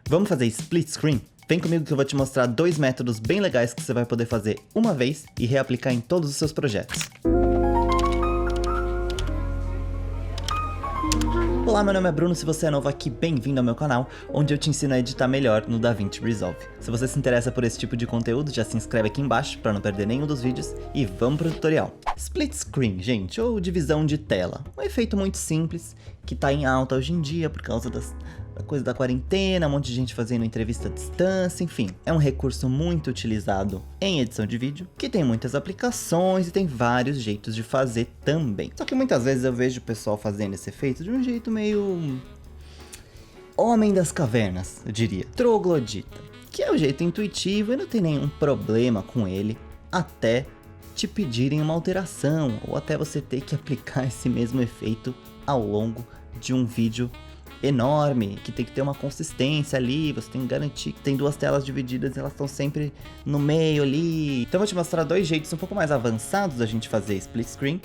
Vamos fazer split screen? Vem comigo que eu vou te mostrar dois métodos bem legais que você vai poder fazer uma vez e reaplicar em todos os seus projetos. Olá, meu nome é Bruno, se você é novo aqui, bem-vindo ao meu canal, onde eu te ensino a editar melhor no DaVinci Resolve. Se você se interessa por esse tipo de conteúdo, já se inscreve aqui embaixo para não perder nenhum dos vídeos e vamos pro tutorial. Split Screen, gente, ou divisão de tela. Um efeito muito simples, que tá em alta hoje em dia por causa da coisa da quarentena, um monte de gente fazendo entrevista à distância, enfim. É um recurso muito utilizado em edição de vídeo, que tem muitas aplicações e tem vários jeitos de fazer também. Só que muitas vezes eu vejo o pessoal fazendo esse efeito de um jeito meio... Homem das cavernas, eu diria. Troglodita. Que é o jeito intuitivo e não tem nenhum problema com ele, até te pedirem uma alteração, ou até você ter que aplicar esse mesmo efeito ao longo de um vídeo enorme, que tem que ter uma consistência ali, você tem que garantir que tem duas telas divididas e elas estão sempre no meio ali. Então eu vou te mostrar dois jeitos um pouco mais avançados da gente fazer split screen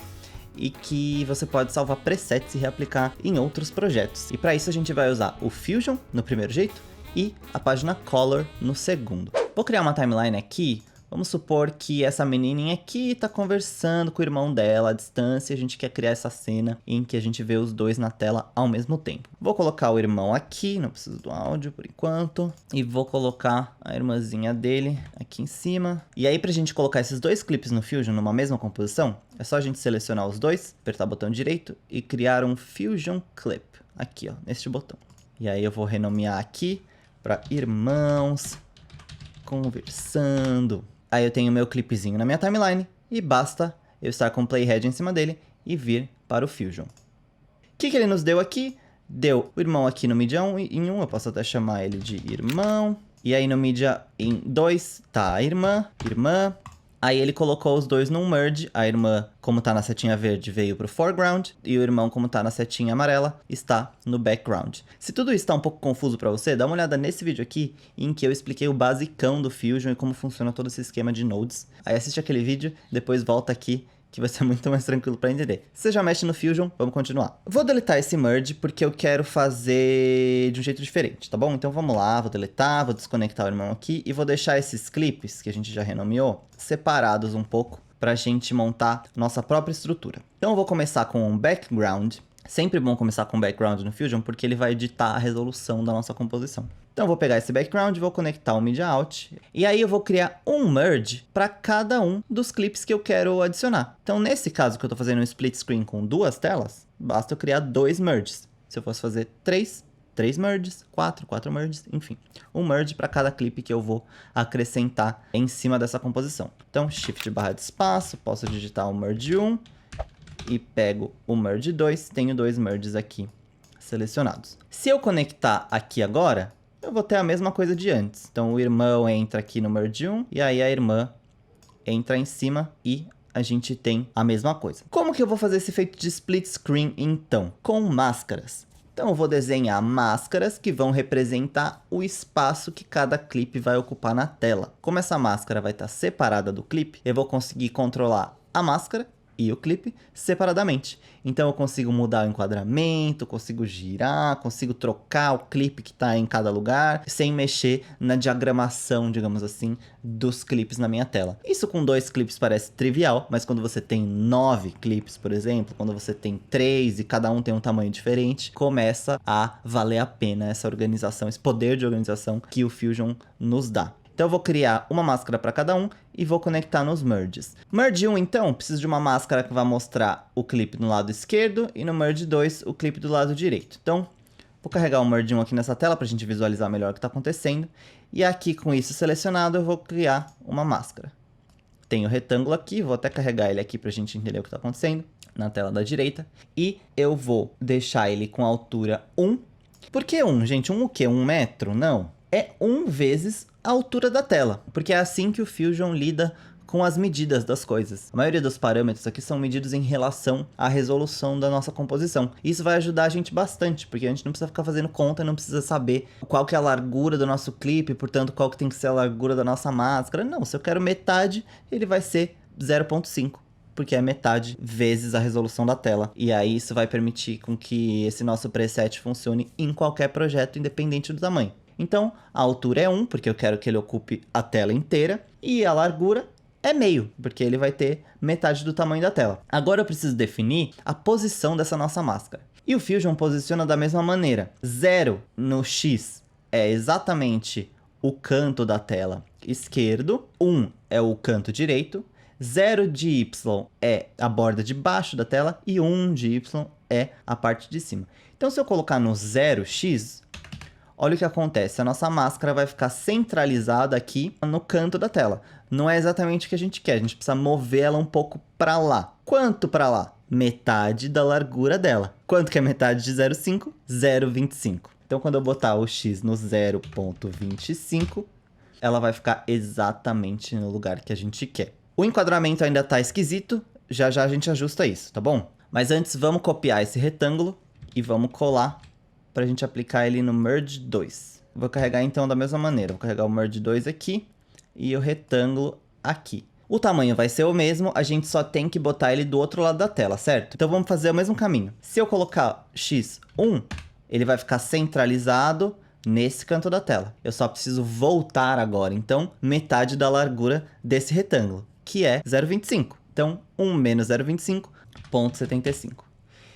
e que você pode salvar presets e reaplicar em outros projetos. E para isso a gente vai usar o Fusion no primeiro jeito e a página Color no segundo. Vou criar uma timeline aqui. Vamos supor que essa menininha aqui tá conversando com o irmão dela à distância e a gente quer criar essa cena em que a gente vê os dois na tela ao mesmo tempo. Vou colocar o irmão aqui, não preciso do áudio por enquanto. E vou colocar a irmãzinha dele aqui em cima. E aí pra gente colocar esses dois clipes no Fusion numa mesma composição, é só a gente selecionar os dois, apertar o botão direito e criar um Fusion Clip. Aqui ó, neste botão. E aí eu vou renomear aqui para irmãos conversando. Aí eu tenho meu clipezinho na minha timeline e basta eu estar com o playhead em cima dele e vir para o Fusion. O que ele nos deu aqui? Deu o irmão aqui no Media 1 em 1, eu posso até chamar ele de irmão. E aí no Media em 2 tá a irmã. Aí ele colocou os dois num merge, a irmã, como tá na setinha verde, veio pro foreground, e o irmão, como tá na setinha amarela, está no background. Se tudo isso tá um pouco confuso pra você, dá uma olhada nesse vídeo aqui, em que eu expliquei o basicão do Fusion e como funciona todo esse esquema de nodes. Aí assiste aquele vídeo, depois volta aqui, que vai ser muito mais tranquilo pra entender. Se você já mexe no Fusion, vamos continuar. Vou deletar esse merge porque eu quero fazer de um jeito diferente, tá bom? Então vamos lá, vou deletar, vou desconectar o irmão aqui e vou deixar esses clipes, que a gente já renomeou, separados um pouco pra gente montar nossa própria estrutura. Então eu vou começar com um background. Sempre bom começar com background no Fusion porque ele vai editar a resolução da nossa composição. Então eu vou pegar esse background, vou conectar o Media Out, e aí eu vou criar um merge para cada um dos clipes que eu quero adicionar. Então nesse caso que eu estou fazendo um split screen com duas telas, basta eu criar dois merges. Se eu fosse fazer três merges, quatro merges, enfim. Um merge para cada clipe que eu vou acrescentar em cima dessa composição. Então Shift barra de espaço, posso digitar o merge 1 e pego o merge 2, tenho dois merges aqui selecionados. Se eu conectar aqui agora, eu vou ter a mesma coisa de antes. Então o irmão entra aqui no merge 1 e aí a irmã entra em cima e a gente tem a mesma coisa. Como que eu vou fazer esse efeito de split screen então? Com máscaras. Então eu vou desenhar máscaras que vão representar o espaço que cada clipe vai ocupar na tela. Como essa máscara vai estar separada do clipe, eu vou conseguir controlar a máscara e o clipe separadamente. Então eu consigo mudar o enquadramento, consigo girar, consigo trocar o clipe que está em cada lugar, sem mexer na diagramação, digamos assim, dos clipes na minha tela. Isso com dois clipes parece trivial, mas quando você tem 9 clipes, por exemplo, quando você tem 3 e cada um tem um tamanho diferente, começa a valer a pena essa organização, esse poder de organização que o Fusion nos dá. Então eu vou criar uma máscara para cada um e vou conectar nos merges. Merge 1 então, preciso de uma máscara que vai mostrar o clipe no lado esquerdo e no merge 2 o clipe do lado direito. Então vou carregar o merge 1 aqui nessa tela para a gente visualizar melhor o que está acontecendo. E aqui com isso selecionado eu vou criar uma máscara. Tenho o retângulo aqui, vou até carregar ele aqui para a gente entender o que está acontecendo na tela da direita. E eu vou deixar ele com altura 1. Por que 1, gente? 1 o quê? 1 metro? Não. É 1 vezes a altura da tela, porque é assim que o Fusion lida com as medidas das coisas. A maioria dos parâmetros aqui são medidos em relação à resolução da nossa composição. Isso vai ajudar a gente bastante, porque a gente não precisa ficar fazendo conta, não precisa saber qual que é a largura do nosso clipe, portanto qual que tem que ser a largura da nossa máscara. Não, se eu quero metade, ele vai ser 0.5. Porque é metade vezes a resolução da tela. E aí isso vai permitir com que esse nosso preset funcione em qualquer projeto, independente do tamanho. Então, a altura é 1, porque eu quero que ele ocupe a tela inteira, e a largura é meio, porque ele vai ter metade do tamanho da tela. Agora eu preciso definir a posição dessa nossa máscara. E o Fusion posiciona da mesma maneira. 0 no X é exatamente o canto da tela esquerdo, 1 é o canto direito, 0 de Y é a borda de baixo da tela e 1 de Y é a parte de cima. Então, se eu colocar no 0x, olha o que acontece. A nossa máscara vai ficar centralizada aqui no canto da tela. Não é exatamente o que a gente quer. A gente precisa mover ela um pouco para lá. Quanto para lá? Metade da largura dela. Quanto que é metade de 0,5? 0,25. Então, quando eu botar o X no 0,25, ela vai ficar exatamente no lugar que a gente quer. O enquadramento ainda tá esquisito. Já já a gente ajusta isso, tá bom? Mas antes, vamos copiar esse retângulo e vamos colar para a gente aplicar ele no Merge 2. Vou carregar então da mesma maneira. Vou carregar o Merge 2 aqui e o retângulo aqui. O tamanho vai ser o mesmo, a gente só tem que botar ele do outro lado da tela, certo? Então vamos fazer o mesmo caminho. Se eu colocar x1, ele vai ficar centralizado nesse canto da tela. Eu só preciso voltar agora, então, metade da largura desse retângulo, que é 0,25. Então, 1 menos 0,25, 0,75.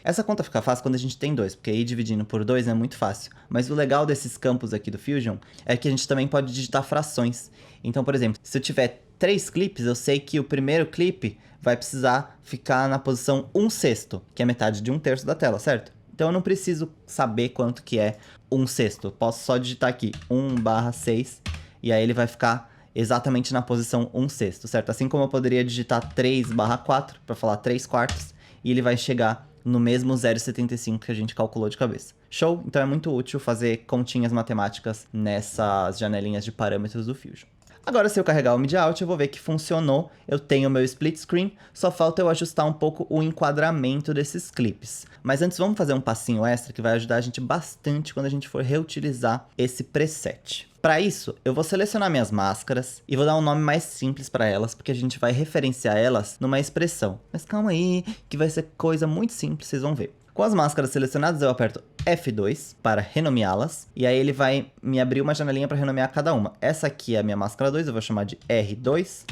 Essa conta fica fácil quando a gente tem 2, porque aí dividindo por 2 é muito fácil. Mas o legal desses campos aqui do Fusion é que a gente também pode digitar frações. Então, por exemplo, se eu tiver 3 clipes, eu sei que o primeiro clipe vai precisar ficar na posição 1/6, que é metade de 1/3 da tela, certo? Então eu não preciso saber quanto que é 1/6. Eu posso só digitar aqui 1/6 e aí ele vai ficar exatamente na posição 1/6, certo? Assim como eu poderia digitar 3/4 para falar 3/4 e ele vai chegar no mesmo 0,75 que a gente calculou de cabeça. Show? Então é muito útil fazer continhas matemáticas nessas janelinhas de parâmetros do Fusion. Agora, se eu carregar o Media Out, eu vou ver que funcionou. Eu tenho o meu split screen, só falta eu ajustar um pouco o enquadramento desses clipes. Mas antes, vamos fazer um passinho extra que vai ajudar a gente bastante quando a gente for reutilizar esse preset. Para isso, eu vou selecionar minhas máscaras e vou dar um nome mais simples para elas, porque a gente vai referenciar elas numa expressão. Mas calma aí, que vai ser coisa muito simples, vocês vão ver. Com as máscaras selecionadas, eu aperto F2 para renomeá-las. E aí ele vai me abrir uma janelinha para renomear cada uma. Essa aqui é a minha máscara 2, eu vou chamar de R2.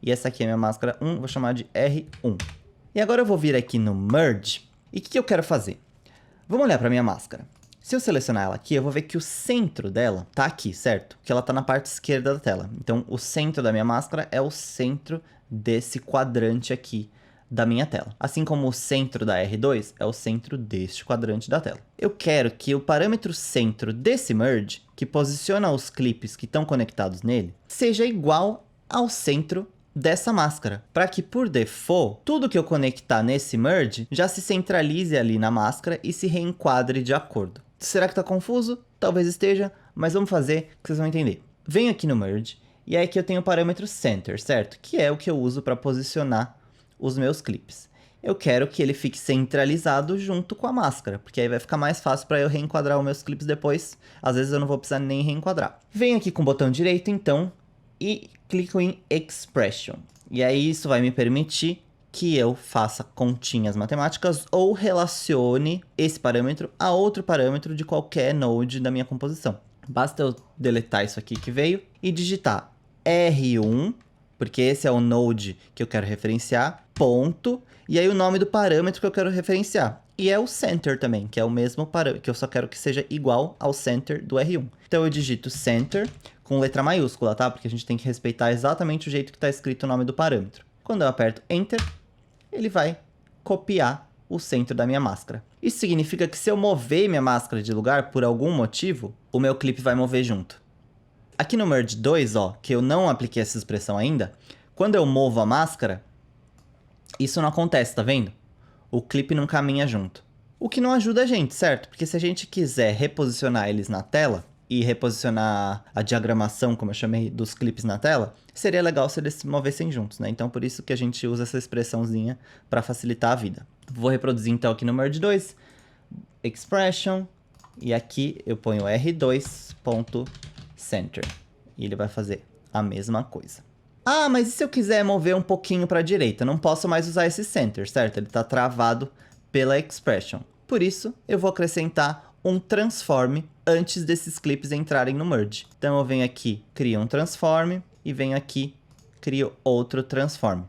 E essa aqui é a minha máscara 1, vou chamar de R1. E agora eu vou vir aqui no Merge. E o que eu quero fazer? Vamos olhar para a minha máscara. Se eu selecionar ela aqui, eu vou ver que o centro dela tá aqui, certo? Que ela tá na parte esquerda da tela. Então, o centro da minha máscara é o centro desse quadrante aqui da minha tela. Assim como o centro da R2 é o centro deste quadrante da tela. Eu quero que o parâmetro centro desse merge, que posiciona os clipes que estão conectados nele, seja igual ao centro dessa máscara, para que por default, tudo que eu conectar nesse merge já se centralize ali na máscara e se reenquadre de acordo. Será que tá confuso? Talvez esteja, mas vamos fazer que vocês vão entender. Venho aqui no merge e aí aqui eu tenho o parâmetro center, certo? Que é o que eu uso para posicionar os meus clipes. Eu quero que ele fique centralizado junto com a máscara, porque aí vai ficar mais fácil para eu reenquadrar os meus clipes depois. Às vezes eu não vou precisar nem reenquadrar. Venho aqui com o botão direito, então, e clico em Expression. E aí isso vai me permitir que eu faça continhas matemáticas ou relacione esse parâmetro a outro parâmetro de qualquer node da minha composição. Basta eu deletar isso aqui que veio e digitar R1, porque esse é o node que eu quero referenciar, ponto, e aí o nome do parâmetro que eu quero referenciar. E é o center também, que é o mesmo parâmetro, que eu só quero que seja igual ao center do R1. Então eu digito center com letra maiúscula, tá? Porque a gente tem que respeitar exatamente o jeito que está escrito o nome do parâmetro. Quando eu aperto Enter, ele vai copiar o centro da minha máscara. Isso significa que se eu mover minha máscara de lugar por algum motivo, o meu clipe vai mover junto. Aqui no Merge 2, ó, que eu não apliquei essa expressão ainda, quando eu movo a máscara, isso não acontece, tá vendo? O clipe não caminha junto. O que não ajuda a gente, certo? Porque se a gente quiser reposicionar eles na tela, e reposicionar a diagramação, como eu chamei, dos clipes na tela, seria legal se eles se movessem juntos, né? Então, por isso que a gente usa essa expressãozinha para facilitar a vida. Vou reproduzir, então, aqui no Merge 2, Expression, e aqui eu ponho R2.center. E ele vai fazer a mesma coisa. Ah, mas e se eu quiser mover um pouquinho para a direita? Não posso mais usar esse center, certo? Ele está travado pela expression. Por isso, eu vou acrescentar um transform antes desses clipes entrarem no Merge. Então eu venho aqui, crio um Transform e venho aqui, crio outro Transform.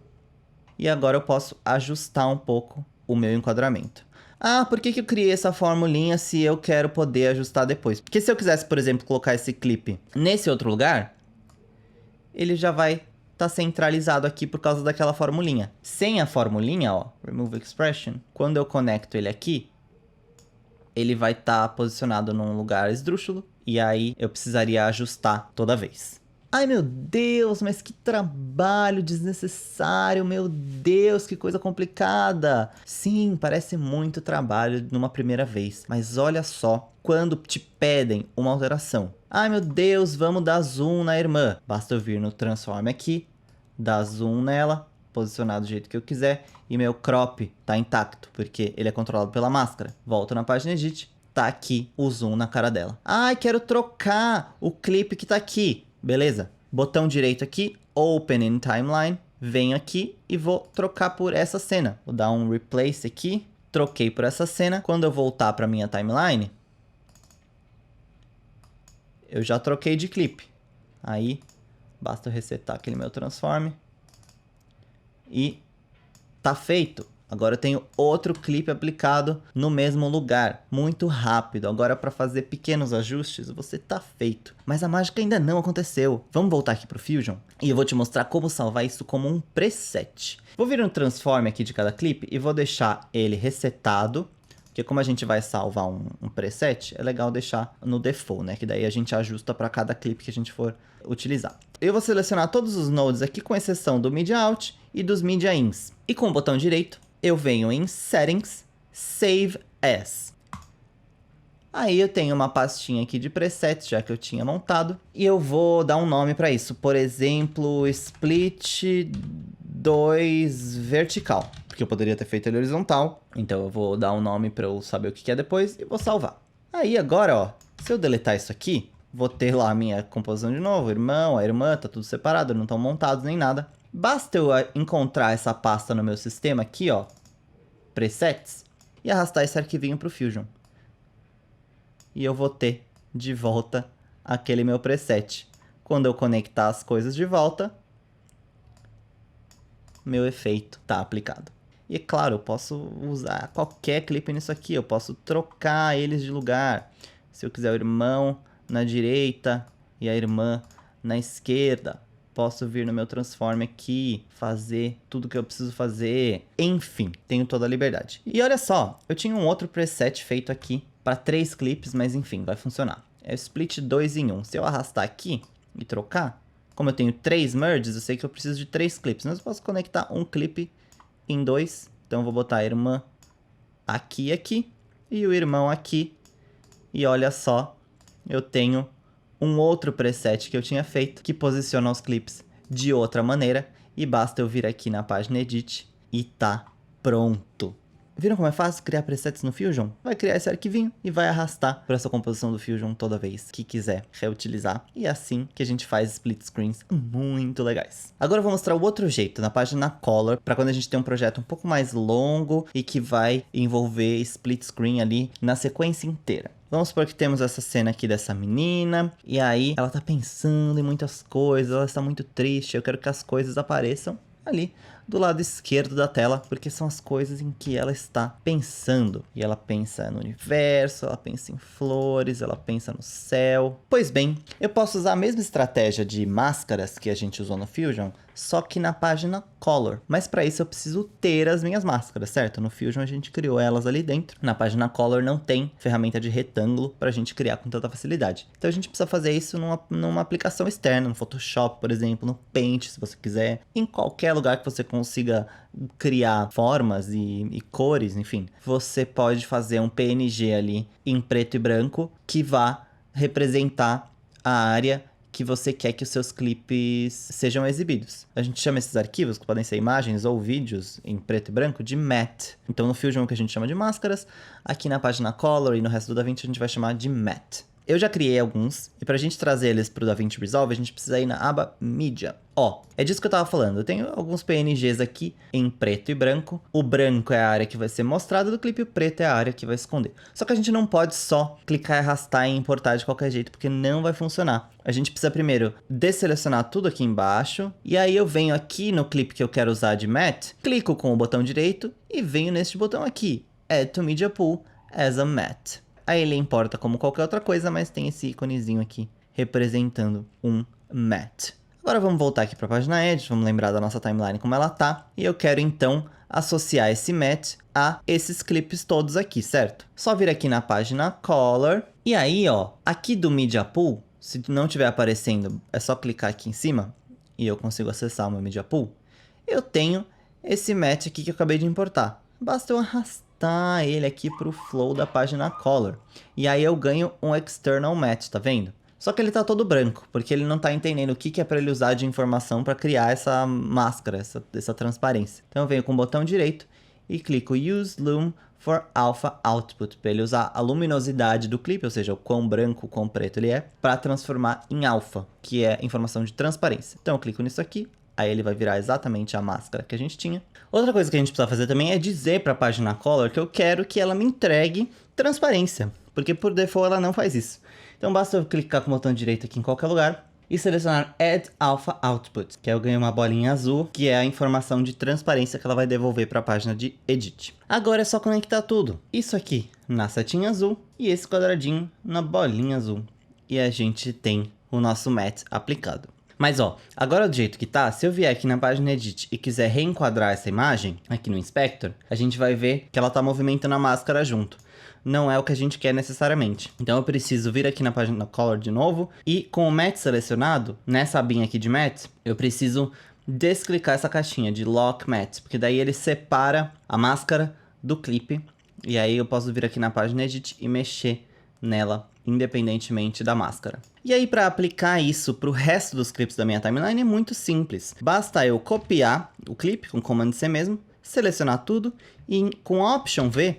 E agora eu posso ajustar um pouco o meu enquadramento. Ah, por que eu criei essa formulinha se eu quero poder ajustar depois? Porque se eu quisesse, por exemplo, colocar esse clipe nesse outro lugar, ele já vai estar centralizado aqui por causa daquela formulinha. Sem a formulinha, ó, Remove Expression, quando eu conecto ele aqui, ele vai estar posicionado num lugar esdrúxulo, e aí eu precisaria ajustar toda vez. Ai, meu Deus, mas que trabalho desnecessário, meu Deus, que coisa complicada. Sim, parece muito trabalho numa primeira vez, mas olha só, quando te pedem uma alteração. Ai, meu Deus, vamos dar zoom na irmã. Basta eu vir no Transform aqui, dar zoom nela, posicionar do jeito que eu quiser, e meu crop tá intacto, porque ele é controlado pela máscara. Volto na página Edit, tá aqui o zoom na cara dela. Ai, quero trocar o clipe que tá aqui. Beleza, botão direito aqui, Open in Timeline, venho aqui e vou trocar por essa cena. Vou dar um Replace aqui, troquei por essa cena. Quando eu voltar para minha timeline, eu já troquei de clipe. Aí, basta eu resetar aquele meu Transform e tá feito. Agora eu tenho outro clipe aplicado no mesmo lugar, muito rápido. Agora para fazer pequenos ajustes, você tá feito. Mas a mágica ainda não aconteceu. Vamos voltar aqui pro Fusion e eu vou te mostrar como salvar isso como um preset. Vou vir no Transform aqui de cada clipe e vou deixar ele resetado, porque como a gente vai salvar um preset, é legal deixar no default, né? Que daí a gente ajusta para cada clipe que a gente for utilizar. Eu vou selecionar todos os nodes aqui, com exceção do Media Out e dos Media Ins. E com o botão direito, eu venho em Settings, Save As. Aí eu tenho uma pastinha aqui de presets, já que eu tinha montado. E eu vou dar um nome para isso. Por exemplo, Split 2 Vertical. Porque eu poderia ter feito ele horizontal. Então eu vou dar um nome para eu saber o que é depois e vou salvar. Aí agora, ó, se eu deletar isso aqui, vou ter lá a minha composição de novo. O irmão, a irmã, tá tudo separado, não estão montados nem nada. Basta eu encontrar essa pasta no meu sistema aqui, ó, Presets, e arrastar esse arquivinho pro Fusion. E eu vou ter de volta aquele meu preset. Quando eu conectar as coisas de volta, meu efeito tá aplicado. E claro, eu posso usar qualquer clipe nisso aqui, eu posso trocar eles de lugar. Se eu quiser o irmão na direita e a irmã na esquerda, posso vir no meu Transform aqui, fazer tudo que eu preciso fazer. Enfim, tenho toda a liberdade. E olha só, eu tinha um outro preset feito aqui para 3 clipes, mas enfim, vai funcionar. É o Split 2 em 1. Se eu arrastar aqui e trocar, como eu tenho 3 merges, eu sei que eu preciso de 3 clipes. Mas eu posso conectar um clipe em 2. Então eu vou botar a irmã aqui e aqui, e o irmão aqui. E olha só, eu tenho um outro preset que eu tinha feito, que posiciona os clipes de outra maneira, e basta eu vir aqui na página Edit e tá pronto. Viram como é fácil criar presets no Fusion? Vai criar esse arquivinho e vai arrastar para essa composição do Fusion toda vez que quiser reutilizar. E é assim que a gente faz split screens muito legais. Agora eu vou mostrar o outro jeito, na página Color, para quando a gente tem um projeto um pouco mais longo e que vai envolver split screen ali na sequência inteira. Vamos supor que temos essa cena aqui dessa menina, e aí ela tá pensando em muitas coisas, ela está muito triste, eu quero que as coisas apareçam ali do lado esquerdo da tela, porque são as coisas em que ela está pensando. E ela pensa no universo, ela pensa em flores, ela pensa no céu. Pois bem, eu posso usar a mesma estratégia de máscaras que a gente usou no Fusion, só que na página Color. Mas para isso eu preciso ter as minhas máscaras, certo? No Fusion a gente criou elas ali dentro. Na página Color não tem ferramenta de retângulo para a gente criar com tanta facilidade. Então a gente precisa fazer isso numa aplicação externa, no Photoshop, por exemplo, no Paint, se você quiser. Em qualquer lugar que você consiga criar formas e cores, enfim. Você pode fazer um PNG ali em preto e branco que vá representar a área que você quer que os seus clipes sejam exibidos. A gente chama esses arquivos, que podem ser imagens ou vídeos em preto e branco, de matte. Então no Fusion é o que a gente chama de máscaras, aqui na página Color e no resto do DaVinci a gente vai chamar de matte. Eu já criei alguns, e pra gente trazer eles pro DaVinci Resolve, a gente precisa ir na aba Media. Ó, é disso que eu tava falando. Eu tenho alguns PNGs aqui em preto e branco. O branco é a área que vai ser mostrada do clipe, o preto é a área que vai esconder. Só que a gente não pode só clicar e arrastar e importar de qualquer jeito, porque não vai funcionar. A gente precisa primeiro desselecionar tudo aqui embaixo, e aí eu venho aqui no clipe que eu quero usar de matte, clico com o botão direito e venho neste botão aqui, Add to Media Pool as a Matte. Aí ele importa como qualquer outra coisa, mas tem esse íconezinho aqui representando um matte. Agora vamos voltar aqui para a página Edit, vamos lembrar da nossa timeline como ela tá. E eu quero então associar esse matte a esses clipes todos aqui, certo? Só vir aqui na página Color. E aí, ó, aqui do Media Pool, se não estiver aparecendo, é só clicar aqui em cima e eu consigo acessar o meu Media Pool. Eu tenho esse matte aqui que eu acabei de importar. Basta eu arrastar ele aqui para o flow da página Color. E aí eu ganho um External Matte, tá vendo? Só que ele tá todo branco, porque ele não tá entendendo o que é para ele usar de informação para criar essa máscara, essa transparência. Então eu venho com o botão direito e clico Use Lume for Alpha Output, para ele usar a luminosidade do clipe, ou seja, o quão branco, o quão preto ele é, para transformar em alfa, que é informação de transparência. Então eu clico nisso aqui, aí ele vai virar exatamente a máscara que a gente tinha. Outra coisa que a gente precisa fazer também é dizer para a página Color que eu quero que ela me entregue transparência, porque por default ela não faz isso. Então basta eu clicar com o botão direito aqui em qualquer lugar e selecionar Add Alpha Output, que aí eu ganho uma bolinha azul, que é a informação de transparência que ela vai devolver para a página de Edit. Agora é só conectar tudo. Isso aqui na setinha azul e esse quadradinho na bolinha azul. E a gente tem o nosso matte aplicado. Mas ó, agora do jeito que tá, se eu vier aqui na página Edit e quiser reenquadrar essa imagem, aqui no Inspector, a gente vai ver que ela tá movimentando a máscara junto. Não é o que a gente quer necessariamente. Então eu preciso vir aqui na página Color de novo e com o Matte selecionado, nessa abinha aqui de Matte, eu preciso desclicar essa caixinha de Lock Matte, porque daí ele separa a máscara do clipe e aí eu posso vir aqui na página Edit e mexer nela independentemente da máscara. E aí para aplicar isso para o resto dos clipes da minha timeline é muito simples. Basta eu copiar o clipe com Command C mesmo, selecionar tudo e com Option V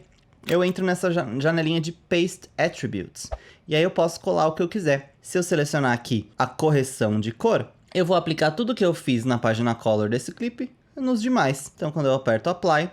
eu entro nessa janelinha de Paste Attributes. E aí eu posso colar o que eu quiser. Se eu selecionar aqui a correção de cor, eu vou aplicar tudo que eu fiz na página Color desse clipe nos demais. Então quando eu aperto Apply,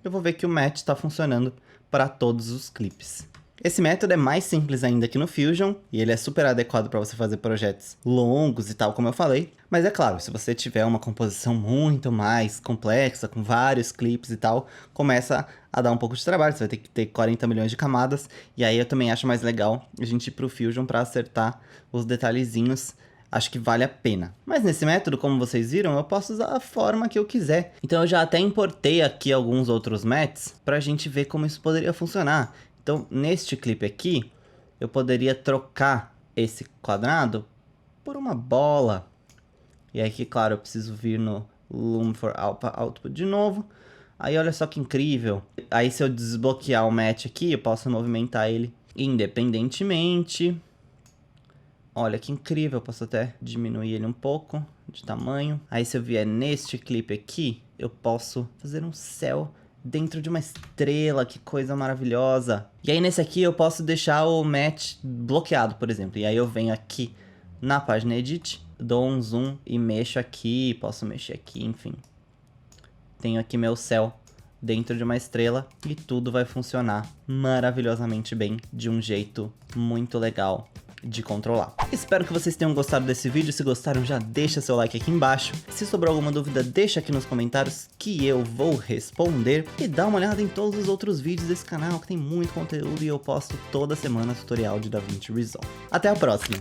eu vou ver que o Matte está funcionando para todos os clipes. Esse método é mais simples ainda que no Fusion, e ele é super adequado para você fazer projetos longos e tal, como eu falei. Mas é claro, se você tiver uma composição muito mais complexa, com vários clipes e tal, começa a dar um pouco de trabalho, você vai ter que ter 40 milhões de camadas, e aí eu também acho mais legal a gente ir pro Fusion para acertar os detalhezinhos. Acho que vale a pena. Mas nesse método, como vocês viram, eu posso usar a forma que eu quiser. Então eu já até importei aqui alguns outros mattes pra gente ver como isso poderia funcionar. Então, neste clipe aqui, eu poderia trocar esse quadrado por uma bola. E aí que, claro, eu preciso vir no Lume for Alpha Output de novo. Aí olha só que incrível. Aí se eu desbloquear o matte aqui, eu posso movimentar ele independentemente. Olha que incrível, eu posso até diminuir ele um pouco de tamanho. Aí se eu vier neste clipe aqui, eu posso fazer um céu dentro de uma estrela, que coisa maravilhosa. E aí nesse aqui eu posso deixar o matte bloqueado, por exemplo. E aí eu venho aqui na página Edit, dou um zoom e mexo aqui, posso mexer aqui, enfim. Tenho aqui meu céu dentro de uma estrela e tudo vai funcionar maravilhosamente bem, de um jeito muito legal de controlar. Espero que vocês tenham gostado desse vídeo. Se gostaram, já deixa seu like aqui embaixo. Se sobrou alguma dúvida, deixa aqui nos comentários que eu vou responder. E dá uma olhada em todos os outros vídeos desse canal, que tem muito conteúdo e eu posto toda semana tutorial de DaVinci Resolve. Até a próxima!